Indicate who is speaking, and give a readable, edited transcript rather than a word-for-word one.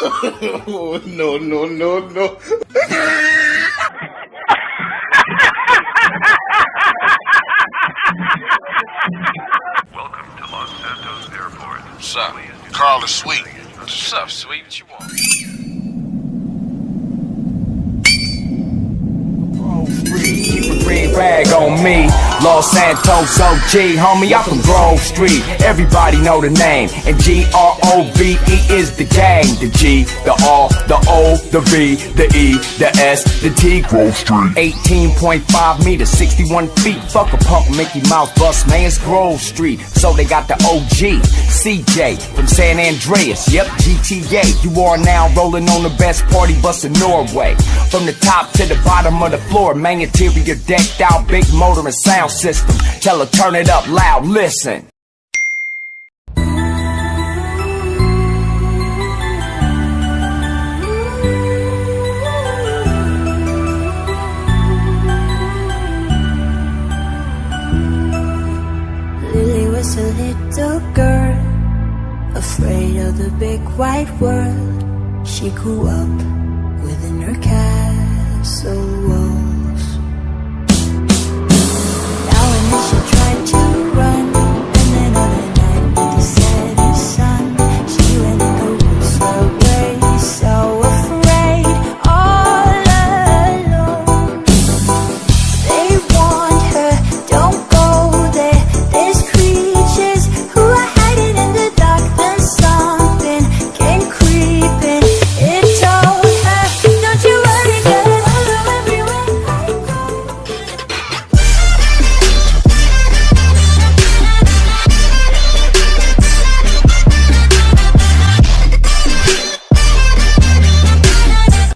Speaker 1: No, no, no, no.
Speaker 2: Welcome to Los Santos Airport.
Speaker 3: What's up?
Speaker 1: Carl is sweet.
Speaker 3: What's up, sweet? What you want?
Speaker 4: Keep a green rag on me. Los Santos OG, homie, I'm from Grove Street. Everybody know the name. And GROVE is the gang. The G, the R, the O, the V, the E, the S, the T. Grove Street. 18.5 meters, 61 feet. Fuck a punk Mickey Mouse bus, man, it's Grove Street. So they got the OG, CJ from San Andreas. Yep, GTA. You are now rolling on the best party bus in Norway. From the top to the bottom of the floor, man, interior decked out, big motor and sound system. Tell her turn it up loud, listen.
Speaker 5: Lily was a little girl, afraid of the big white world. She grew up within her castle wall.